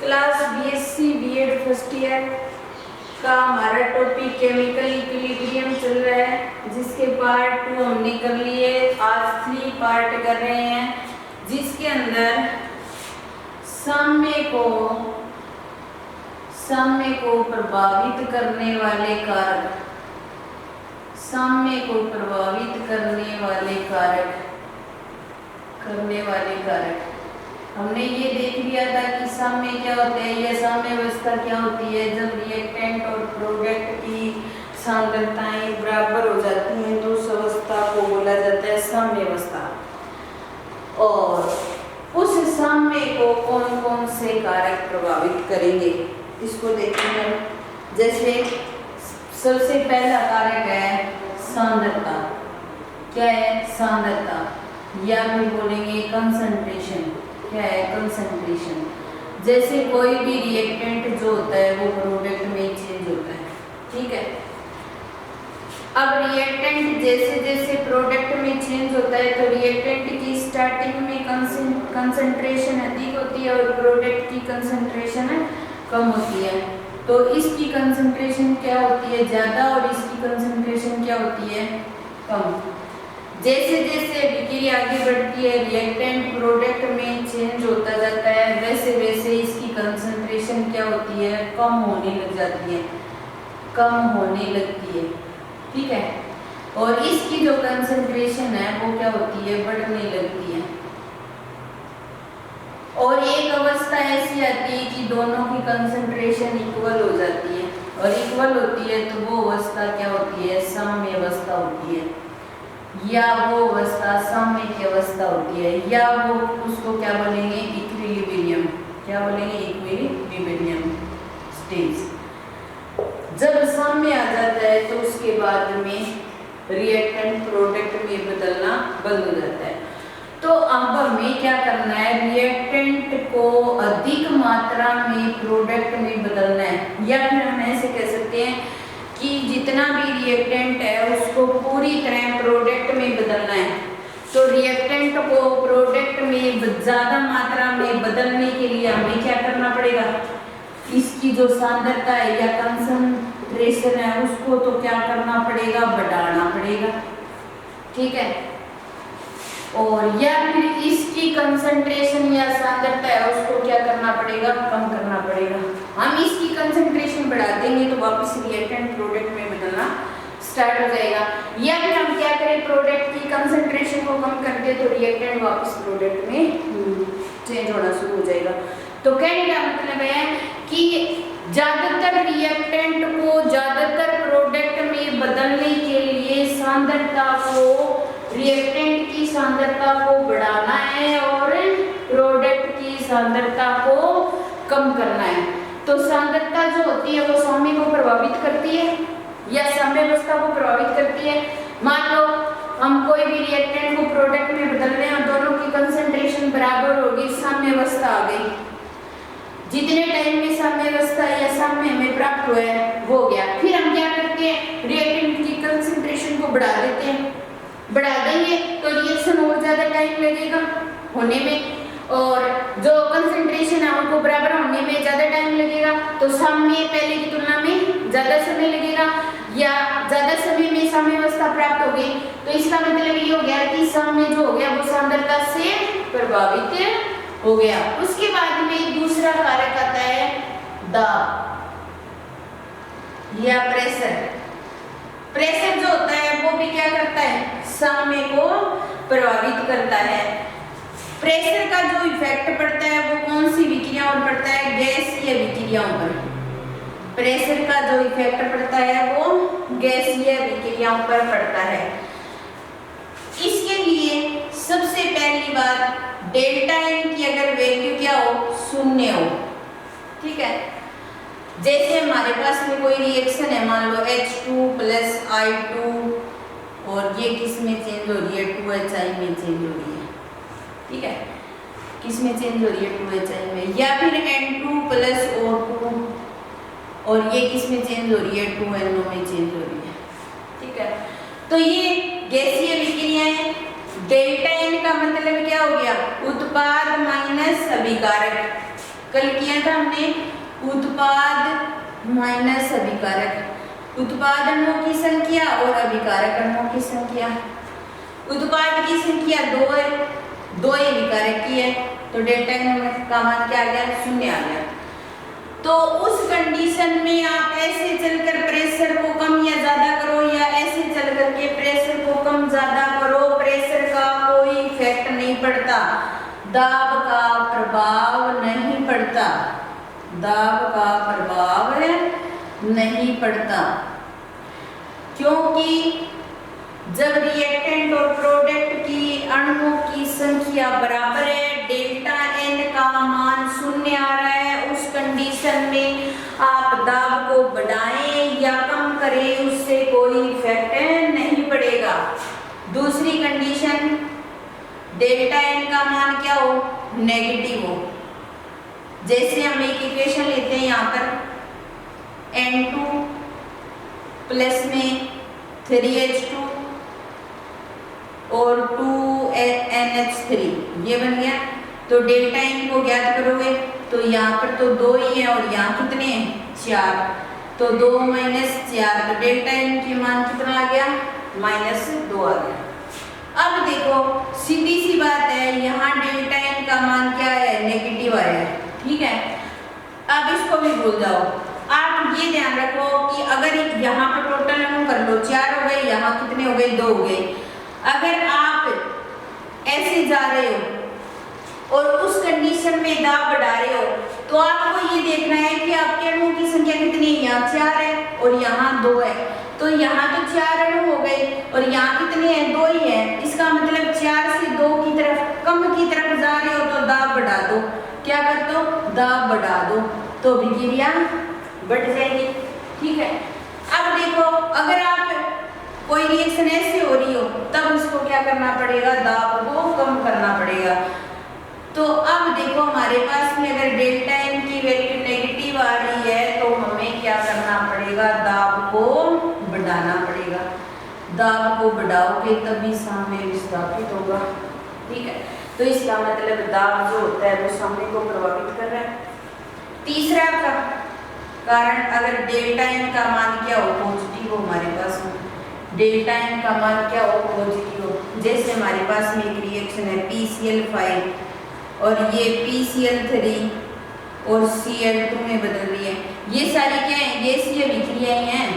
Class BSc BEd first year का हमारा topic chemical equilibrium चल रहा है, जिसके पार्ट 2 हमने कर लिए। आज 3 पार्ट कर रहे हैं, जिसके अंदर साम्य को प्रभावित करने वाले कारक, साम्य को प्रभावित करने वाले कारक हमने ये देख लिया था कि साम्य क्या होते हैं या साम्य अवस्था क्या होती है। जब रिएक्टेंट और प्रोडक्ट की सांद्रताएं बराबर हो जाती हैं तो उस अवस्था को बोला जाता है साम्य अवस्था। और उस साम्य को कौन कौन से कारक प्रभावित करेंगे इसको देखेंगे। जैसे सबसे पहला कारक है सांद्रता। क्या है? सांद्रता, या फिर बोलेंगे कंसंट्रेशन। क्या है? कंसंट्रेशन। जैसे कोई भी रिएक्टेंट जो होता है वो प्रोडक्ट में चेंज होता है, ठीक है। अब रिएक्टेंट जैसे जैसे प्रोडक्ट में चेंज होता है तो रिएक्टेंट की स्टार्टिंग में कंसंट्रेशन अधिक होती है और प्रोडक्ट की कंसंट्रेशन कम होती है। तो इसकी कंसंट्रेशन क्या होती है? ज़्यादा, और इसकी कंसंट्रेशन क्या होती है? कम। जैसे जैसे विक्रिया आगे बढ़ती है, रिएक्टेंट प्रोडक्ट में चेंज होता जाता है, वैसे वैसे इसकी कंसंट्रेशन क्या होती है? कम होने लग जाती है, कम होने लगती है, ठीक है। और इसकी जो कंसंट्रेशन है वो क्या होती है? बढ़ने लगती है। और एक अवस्था ऐसी आती है कि दोनों की कंसंट्रेशन इक्वल हो जाती है, और इक्वल होती है तो वो अवस्था क्या होती है? साम्य अवस्था होती है, या वो अवस्था साम्य की अवस्था होती है, या वो उसको क्या बोलेंगे? इक्विलिब्रियम। क्या बोलेंगे? Equilibrium stage. जब साम्य आ जाता है तो उसके बाद में रिएक्टेंट प्रोडक्ट में बदलना बंद हो जाता है। तो अब हमें क्या करना है? रिएक्टेंट को अधिक मात्रा में प्रोडक्ट में बदलना है, या फिर हम ऐसे कह सकते हैं कि जितना भी रिएक्टेंट है उसको पूरी तरह प्रोडक्ट में बदलना है। तो रिएक्टेंट को प्रोडक्ट में ज़्यादा मात्रा में बदलने के लिए हमें क्या करना पड़ेगा? इसकी जो सांद्रता है या कंसंट्रेशन है उसको तो क्या करना पड़ेगा? बढ़ाना पड़ेगा, ठीक है। और या फिर इसकी कंसंट्रेशन या सांद्रता है उसको क्या करना पड़ेगा? कम करना पड़ेगा। हम इसकी कंसंट्रेशन बढ़ा देंगे तो वापस रिएक्टेंट प्रोडक्ट में बदलना स्टार्ट हो जाएगा। या फिर हम क्या करें? प्रोडक्ट की कंसंट्रेशन को कम कर दे तो रिएक्टेंट वापस प्रोडक्ट में चेंज होना शुरू हो जाएगा। तो कहने का मतलब है कि ज्यादातर रिएक्टेंट को ज्यादातर प्रोडक्ट में बदलने के लिए सांद्रता को, रिएक्टेंट की सांद्रता को बढ़ाना है और प्रोडक्ट की सांद्रता को कम करना है। तो सांद्रता जो होती है वो साम्य को प्रभावित करती है या साम्य अवस्था को प्रभावित करती है। मान लो हम कोई भी रिएक्टेंट को प्रोडक्ट में बदल रहे हैं, दोनों की कंसंट्रेशन बराबर होगी, साम्य अवस्था आ गई। जितने टाइम में साम्य अवस्था या साम्य में प्राप्त हुआ है वो हो गया। फिर हम क्या करते हैं? रिएक्टेंट की कंसंट्रेशन को बढ़ा देते हैं। बढ़ा देंगे तो रिएक्शन और ज्यादा टाइम लगेगा होने में, और जो कंसंट्रेशन है उनको बराबर होने में ज्यादा टाइम लगेगा। तो साम्य पहले की तुलना में ज्यादा समय लगेगा, या ज्यादा समय में साम्य अवस्था प्राप्त हो गई। तो इसका मतलब ये हो गया कि साम्य जो हो गया वो सांद्रता से प्रभावित हो गया। उसके बाद में दूसरा कारक आता है दाब या प्रेशर। प्रेशर जो होता है वो भी क्या करता है? साम्य को प्रभावित करता है। प्रेशर का जो इफेक्ट पड़ता है वो कौन सी विक्रियाओं पर पड़ता है? गैसीय विक्रियाओं पर। प्रेशर का जो इफेक्ट पड़ता है वो गैसीय विक्रियाओं पर पड़ता है। इसके लिए सबसे पहली बात, डेल्टा एन की अगर वैल्यू क्या हो? 0 हो, ठीक है। जैसे हमारे पास में कोई रिएक्शन है, मान लो H2 + I2, और ये किस में चेंज हो रही है? 2HI में चेंज हो रही है, ठीक है। किस में चेंज हो रही है? 2HI में। या फिर N2 + O2, और ये किस में चेंज हो रही है? 2NO में चेंज हो रही है, ठीक है। तो ये गैसीय विक्रियाएं। डेल्टा एन का मतलब क्या हो गया? उत्पाद माइनस अभिकारक। कल किया था हमने उत्पाद माइनस अभिकारक, उत्पाद अणुओं की संख्या और अभिकारक अणुओं की संख्या। उत्पाद की संख्या 2 है, 2 ही अभिकारक की है, तो डेल्टा एन का मान क्या आ गया, 0 आ गया। तो उस कंडीशन में आप ऐसे चलकर प्रेशर को कम या ज्यादा करो या ऐसे चल करके प्रेशर को कम ज्यादा करो, प्रेशर का कोई इफेक्ट नहीं पड़ता, दाब का प्रभाव नहीं पड़ता, दाब का प्रभाव नहीं पड़ता, क्योंकि जब रिएक्टेंट और प्रोडक्ट की अणुओं की संख्या बराबर है, डेल्टा एन का मान 0 आ रहा है, उस कंडीशन में आप दाब को बढ़ाएं या कम करें उससे कोई इफेक्ट नहीं पड़ेगा। दूसरी कंडीशन, डेल्टा एन का मान क्या हो, नेगेटिव हो। जैसे हम एक इक्वेशन लेते हैं यहाँ पर N2 प्लस में 3H2 और 2NH3 ये बन गया। तो डेल्टा एन को ज्ञात करोगे तो यहाँ पर तो 2 ही है और यहाँ कितने हैं, 4, तो 2 - 4, तो डेल्टा एन की मान कितना आ गया, -2 आ गया। अब देखो सीधी सी बात है, यहाँ डेल्टा एन का मान क्या है, नेगेटिव आया है, ठीक है। अब इसको भी भूल जाओ, आप ये ध्यान रखो कि अगर यहाँ पर टोटल अणु कर लो, 4 हो गए, यहाँ कितने हो गए, 2 हो गए। अगर आप ऐसे जा रहे हो और उस कंडीशन में दाब बढ़ा रहे हो तो आपको ये देखना है कि आपके अणुओं की संख्या कितनी है, यहाँ 4 है और यहाँ 2 है, तो यहाँ तो 4 अणु हो गए और यहाँ कितने हैं, 2 ही है। इसका मतलब 4 से 2 की तरफ, कम की तरफ जा रहे हो तो दाब बढ़ा दो, क्या कर दो, दाब बढ़ा दो, तो अभिक्रिया बढ़ जाएगी, ठीक है। अब देखो अगर आप कोई रिएक्शन ऐसे हो रही हो तब उसको क्या करना पड़ेगा, दाब को कम करना पड़ेगा। तो अब देखो हमारे पास में अगर डेल्टा एन की वैल्यू नेगेटिव आ रही है तो हमें क्या करना पड़ेगा, दाब को बढ़ाना पड़ेगा। दाब को बढ़ाओगे तभी सामने विस्थापित होगा, ठीक है। तो इसका मतलब दाब जो होता है वो सामने को प्रभावित कर रहा है। तीसरा का कारण, अगर डेल्टा एन का मान क्या हो, पॉजिटिव हो, हमारे पास में डेल्टा एन का मान क्या हो, पॉजिटिव हो। जैसे हमारे पास में एक रिएक्शन है PCl5 और ये PCl3 और Cl2 में बदल रही है, ये सारी क्या है, गैसीय विक्रियाएं हैं।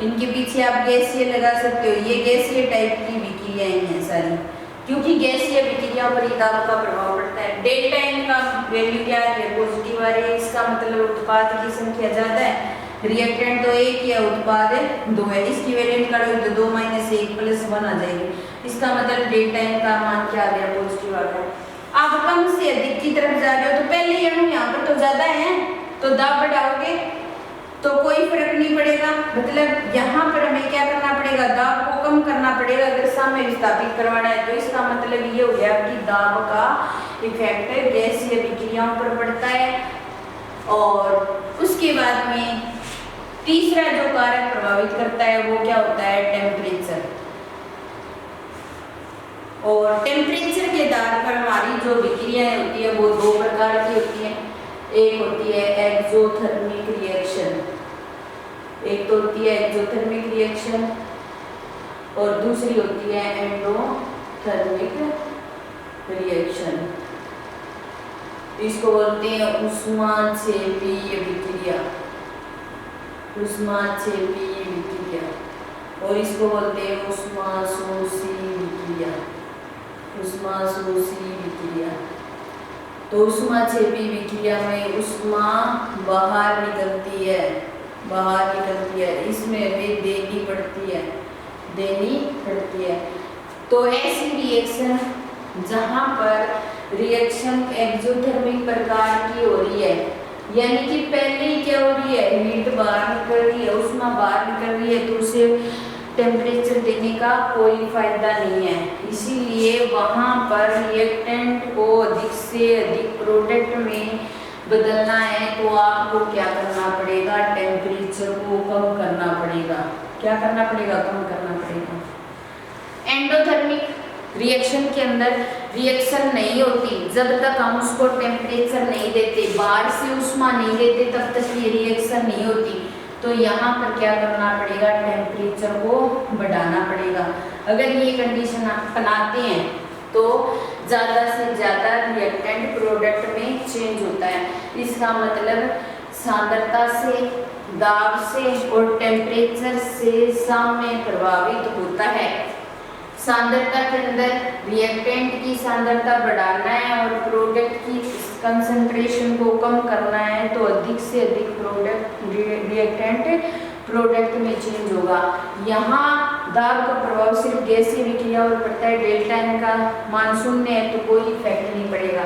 इनके पीछे आप गैसीय लगा सकते हो, ये गैसीय टाइप की विक्रियाएं हैं सारी, क्योंकि गैसीय विक्रियाओं पर दाब का प्रभाव पड़ता है। डेल्टा एन का वैल्यू क्या है, पॉजिटिव आ रही है, इसका मतलब उत्पाद की संख्या ज्यादा है, रिएक्टेंट तो 1 है, उत्पाद 2 है, इसकी वैल्यू निकालोगे तो 2 - 1 + 1 आ जाएगी। इसका मतलब डेल्टा एन का मान क्या आ गया, पॉजिटिव आ गया। आप कम से अधिक की तरफ जा रहे हो तो पहले अणु यहाँ पर तो ज्यादा है, तो दाब बढ़ाओगे तो कोई फर्क नहीं पड़ेगा, मतलब यहाँ पर हमें क्या करना पड़ेगा, दाब को कम करना पड़ेगा अगर सामने विस्थापित करवाना है। तो इसका मतलब ये हो गया कि दाब का इफेक्ट गैसीय विक्रियाओं पर पड़ता है। और उसके बाद में तीसरा जो कारक प्रभावित करता है वो क्या होता है, टेम्परेचर। और टेम्परेचर के आधार पर हमारी जो विक्रियाएं होती है वो 2 प्रकार की होती हैं। एक होती है एक्सोथर्मिक रिएक्शन, एक तो होती है एक्सोथर्मिक रिएक्शन और दूसरी होती है एंडोथर्मिक रिएक्शन। इसको बोलते हैं ऊष्माक्षेपीय विक्रिया, ऊष्माक्षेपीय विक्रिया, और इसको बोलते हैं ऊष्माशोषी विक्रिया, ऊष्माशोषी विक्रिया। तो ऊष्माक्षेपी विक्रिया में ऊष्मा बाहर निकलती है, बाहर निकलती है, इसमें हमें देनी पड़ती है, देनी पड़ती है। तो ऐसी रिएक्शन जहाँ पर रिएक्शन एक्सोथर्मिक प्रकार की हो रही है, यानी कि पहले ही क्या हो रही है, हीट बाहर निकल रही है, ऊष्मा बाहर निकल रही है, तो उसे टेम्परेचर देने का कोई फायदा नहीं है। इसीलिए वहाँ पर रिएक्टेंट को अधिक से अधिक प्रोडक्ट में बदलना है तो आपको क्या करना पड़ेगा, टेम्परेचर को कम करना पड़ेगा। क्या करना पड़ेगा, कम करना पड़ेगा। एंडोथर्मिक रिएक्शन के अंदर रिएक्शन नहीं होती जब तक हम उसको टेम्परेचर नहीं देते, बाहर से उष्मा नहीं देते, तब तक ये रिएक्शन नहीं होती। तो यहाँ पर क्या करना पड़ेगा, टेम्परेचर को बढ़ाना पड़ेगा। अगर ये कंडीशन आप बनाते हैं तो ज़्यादा से ज़्यादा रिएक्टेंट प्रोडक्ट में चेंज होता है। इसका मतलब सांद्रता से, दाब से और टेम्परेचर से साम्य प्रभावित होता है। सांद्रता के अंदर रिएक्टेंट की सांद्रता बढ़ाना है और प्रोडक्ट की कंसंट्रेशन को कम करना है, तो अधिक से अधिक रिएक्टेंट प्रोडक्ट में चेंज होगा। यहाँ दाब का प्रभाव सिर्फ गैसीय विक्रिया पर पड़ता है। डेल्टा एन का मान 0 है तो कोई इफेक्ट नहीं पड़ेगा।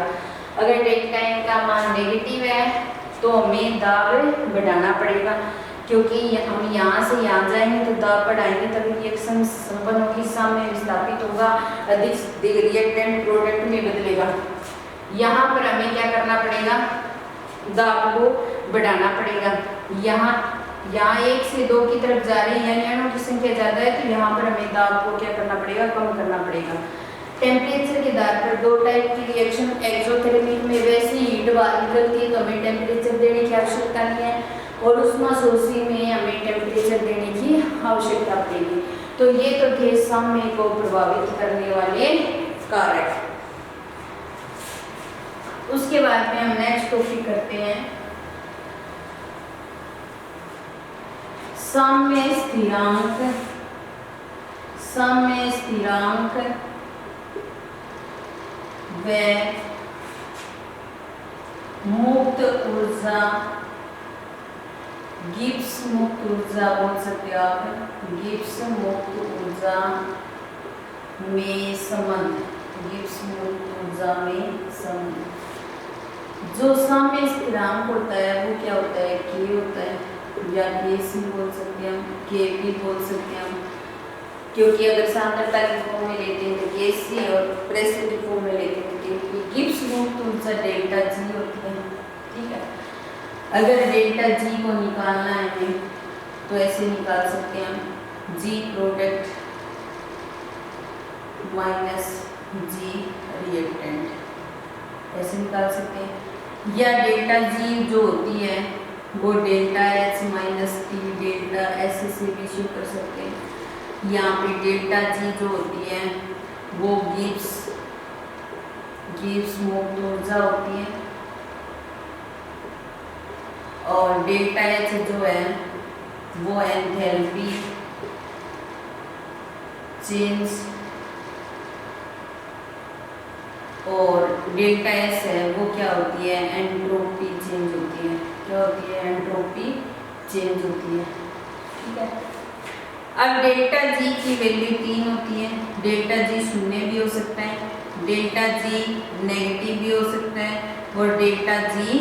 अगर डेल्टा एन का मान नेगेटिव है तो हमें दाब बढ़ाना पड़ेगा, क्योंकि हम यहाँ से यहाँ जाएंगे तो दाब बढ़ाएंगे तभी रिएक्शन संपन्न होगी, साम्य विस्थापित होगा, अधिक रिएक्टेंट प्रोडक्ट में बदलेगा। यहाँ पर हमें क्या करना पड़ेगा, दाब को बढ़ाना पड़ेगा। यहाँ 1 से 2 की तरफ जा रही है, यानी अणु की संख्या ज़्यादा है, तो यहाँ पर हमें दाब को क्या करना पड़ेगा, कम करना पड़ेगा। टेम्परेचर के आधार पर 2 टाइप की रिएक्शन एक्सोथर्मिक में वैसे हीट बाहर निकलती है तो हमें टेम्परेचर देने की आवश्यकता नहीं है, और उष्माशोषी में हमें टेम्परेचर देने की आवश्यकता पड़ेगी। तो ये तो थे साम्य को प्रभावित करने वाले कारक। उसके बाद में हम नेक्स्ट टॉपिक करते हैं साम्य स्थिरांक। साम्य स्थिरांक व मुक्त ऊर्जा, गिब्स मुक्त ऊर्जा बोल सकते हो आप, गिब्स मुक्त ऊर्जा में संबंध, गिब्स मुक्त ऊर्जा में संबंध। जो साम्य स्थिरांक होता है वो क्या होता है, के होता है, या केसी बोल सकते हैं हम, केपी बोल सकते हैं हम, क्योंकि अगर सांद्रता के फॉर्म में लेते हैं तो केसी और प्रेशर के फॉर्म में लेते हैं तो केपी। गिब्स मुक्त ऊर्जा डेल्टा जी होती है, ठीक है। अगर डेल्टा जी को निकालना है हमें तो ऐसे निकाल सकते हैं हम, जी प्रोडक्ट माइनस जी रिएक्टेंट, ऐसे निकाल सकते हैं। या डेल्टा जी जो होती है वो delta H minus T delta ऐसे से भी शो कर सकते हैं। यहाँ पे डेल्टा जी जो होती है वो गिब्स मुक्त ऊर्जा होती है, और डेल्टा एच जो है वो एंथैल्पी चेंज, और डेल्टा एस है वो क्या होती है, एंट्रोपी चेंज होती है। क्या होती है, एंट्रोपी चेंज होती है, ठीक है। अब डेल्टा जी की वैल्यू 3 होती है। डेल्टा जी 0 भी हो सकता है, डेल्टा जी नेगेटिव भी हो सकता है, और डेल्टा जी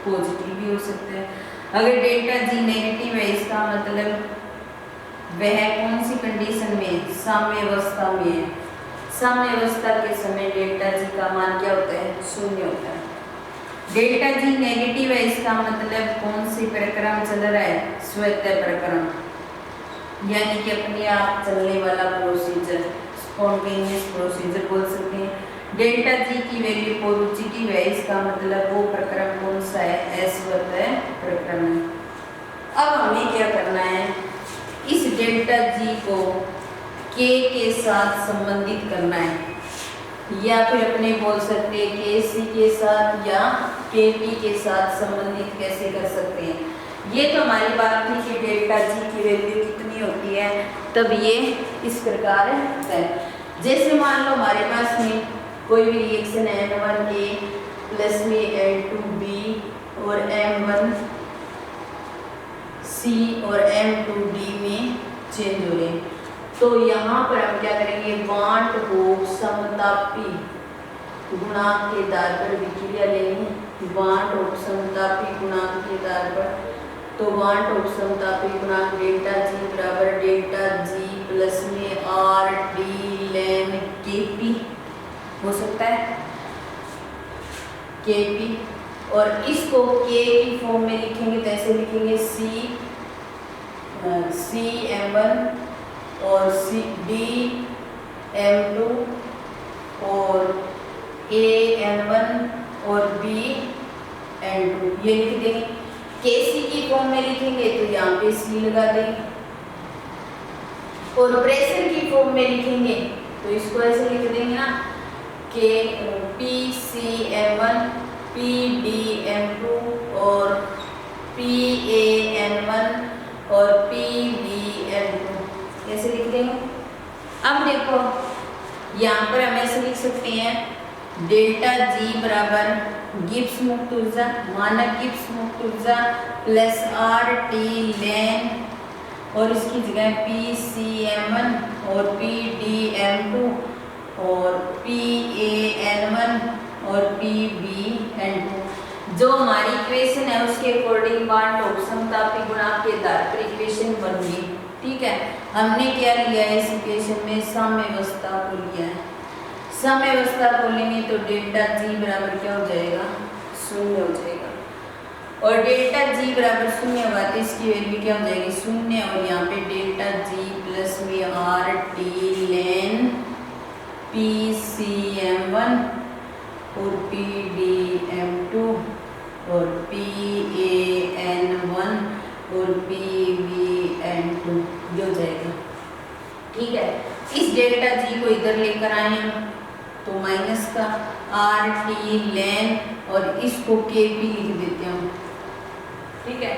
पॉजिटिव भी हो सकता है। अगर डेल्टा जी नेगेटिव है इसका मतलब वह कौन सी कंडीशन में, साम्य अवस्था में है। साम्य अवस्था के समय डेल्टा जी का मान क्या होता है, 0 होता है। डेल्टा जी नेगेटिव है इसका मतलब कौन सी प्रक्रम चल रहा है, स्वतः प्रक्रम, यानी कि अपने आप चलने वाला प्रोसीजर, स्पॉन्टेनियस प्रोसीजर बोल सकते हैं। डेल्टा जी की वैल्यू पॉजिटिव है इसका मतलब वो प्रक्रम कौन सा है, अस्वतः प्रक्रम है। अब हमें क्या करना है, इस डेल्टा जी को के साथ संबंधित करना है, या फिर अपने बोल सकते हैं के सी के साथ या के पी के साथ संबंधित कैसे कर सकते हैं। ये तो हमारी बात थी कि डेल्टा जी की वैल्यू कितनी होती है, तब ये इस प्रकार है। जैसे मान लो हमारे पास में कोई भी रिएक्शन है M1A प्लस में L2B और M1C और M2D में चेंज हो रहे हैं, तो यहाँ पर हम क्या करेंगे, वांट होप समतापी गुणांक के आधार पर विक्रिया लेंगे। वांट होप समतापी गुणांक के आधार पर, तो वांट होप समतापी गुणांक डेल्टा जी बराबर डेल्टा जी प्लस में आर डी लेन के पी हो सकता है, के पी। और इसको के की फॉर्म में लिखेंगे तो ऐसे लिखेंगे सी M1 और डी M2 और AN1 और BN2 ये लिख देंगे। Kc की फॉर्म में लिखेंगे तो यहाँ पे C लगा देंगे, और प्रेशर की फॉर्म में लिखेंगे तो इसको ऐसे लिख देंगे ना कि PCM1 PDM2 और PAN1 और PBN2 ऐसे लिख देंगे। अब देखो यहाँ पर हम ऐसे लिख सकते हैं डेल्टा G बराबर गिब्स मुक्त ऊर्जा, मानक गिब्स मुक्त ऊर्जा प्लस RT लेन, और इसकी जगह PCM1 और PDM2 और PAN1 और PBN2। जो हमारी इक्वेशन है उसके अकॉर्डिंग बांट और समतापी गुणांक के आधार पर इक्वेशन बन गई। ठीक है, हमने क्या लिया है इस इक्वेशन में, साम्यावस्था को लिया है। साम्यावस्था को लेंगे तो डेल्टा G बराबर क्या हो जाएगा, शून्य हो जाएगा, और डेल्टा G बराबर शून्य हुआ तो इसकी वैल्यू क्या हो जाएगी, शून्य, और यहाँ पे डेल्टा G प्लस में RT लेन PCM1 और PDM2 और PAN1 और PBN2 जो जाएगा। ठीक है, इस डेल्टा G को इधर लेकर आए हम तो माइनस का RT लेन और इसको KP लिख देते हैं। ठीक है,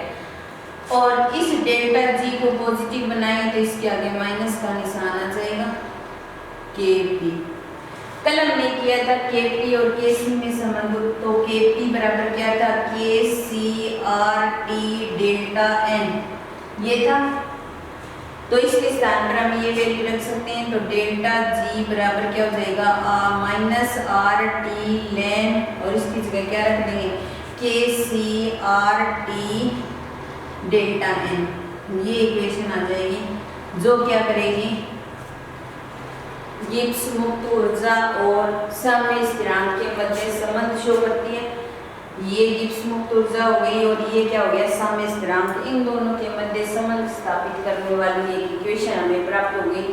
और इस डेल्टा G को पॉजिटिव बनाएंगे तो इसके आगे माइनस का निशान आ जाएगा KP। कल हमने किया था KP और KC में संबंध, तो KP बराबर क्या था, KCRT डेल्टा N ये था, तो इसके स्थान पर हम ये वैल्यू रख सकते हैं। तो डेल्टा G बराबर क्या हो जाएगा, माइनस RT लेन, और इसकी जगह क्या रख देंगे, KCRT डेल्टा N। ये इक्वेशन आ जाएगी जो क्या करेगी, गिब्स मुक्त ऊर्जा और समय स्थिरांक के मध्य संबंध शो करती है। ये गिब्स मुक्त ऊर्जा हो गई और ये क्या हो गया, समय स्थिरांक, इन दोनों के मध्य संबंध स्थापित करने वाली एक इक्वेशन हमें प्राप्त हो गई,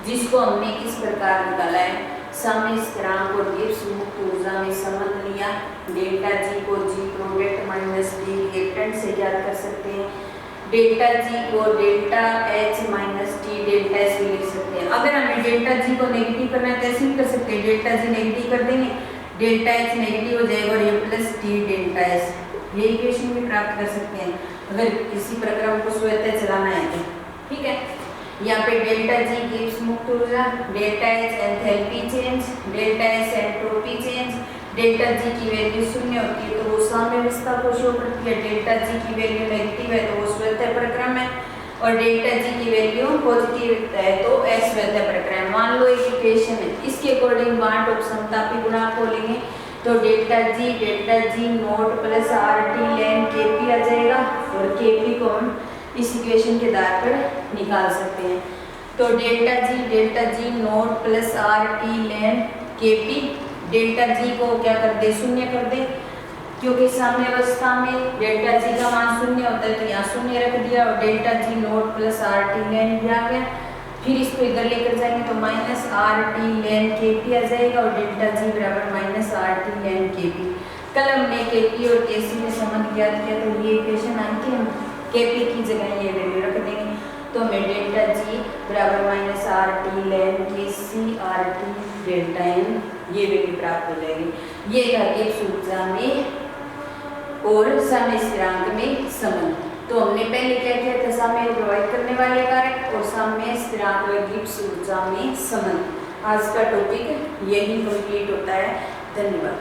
जिसको हमने किस प्रकार निकाला है, समय स्थिरांक और गिब्स मुक्त ऊर्जा में संबंध लिया। डेल्टा G को G product minus D reactant से ज्ञात कर सकते हैं, डेल्टा G को delta H minus T delta S भी लिख सकते हैं। अगर हमें डेल्टा G को नेगेटिव करना है तो ऐसे भी कर सकते हैं, डेल्टा G नेगेटिव कर देंगे, डेल्टा H नेगेटिव हो जाएगा और ये प्लस T डेल्टा S, ये इक्वेशन भी प्राप्त कर सकते हैं अगर किसी प्रक्रम को स्वतः चलाना है तो। ठीक है, यहाँ पे डेल्टा G गिब्स मुक्त ऊर्जा, delta H enthalpy change, delta S entropy change. Delta G की वैल्यू शून्य होती है तो वो साम्यावस्था को शो करती है, डेल्टा G की वैल्यू नेगेटिव है तो वो स्वतः प्रक्रम है, और डेल्टा G की वैल्यू पॉजिटिव है तो अस्वतः प्रक्रम। मान लो एक इक्वेशन है, इसके अकॉर्डिंग बांट और समतापी गुणांक को लेंगे तो delta G note plus RT लेन KP आ जाएगा, और KP को हम इस इक्वेशन के आधार पर निकाल सकते हैं। तो delta G note plus RT लेन KP, डेल्टा G को क्या कर दे, शून्य कर दे, क्योंकि साम्यावस्था में डेल्टा G का मान शून्य होता है तो यहाँ शून्य रख दिया, और delta G note plus RT लेन भी आ गया। फिर इसको इधर लेकर जाएंगे तो माइनस RT लेन KP आ जाएगा, और डेल्टा G बराबर माइनस RT लेन KP। कल हमने KP और KC में संबंध ज्ञात किया तो ये इक्वेशन आई थी, हम KP की जगह ये वैल्यू रख देंगे तो हमें डेल्टा G बराबर माइनस RT लेन KCRT डेल्टा N ये वैल्यू प्राप्त हो जाएगी। ये था गिब्स ऊर्जा में और समय स्थिरांक में संबंध। तो हमने पहले क्या किया था, साम्य प्रभावित करने वाले कारक और साम्य स्थिरांक व गिब्स ऊर्जा में संबंध। आज का टॉपिक यही कंप्लीट होता है। धन्यवाद।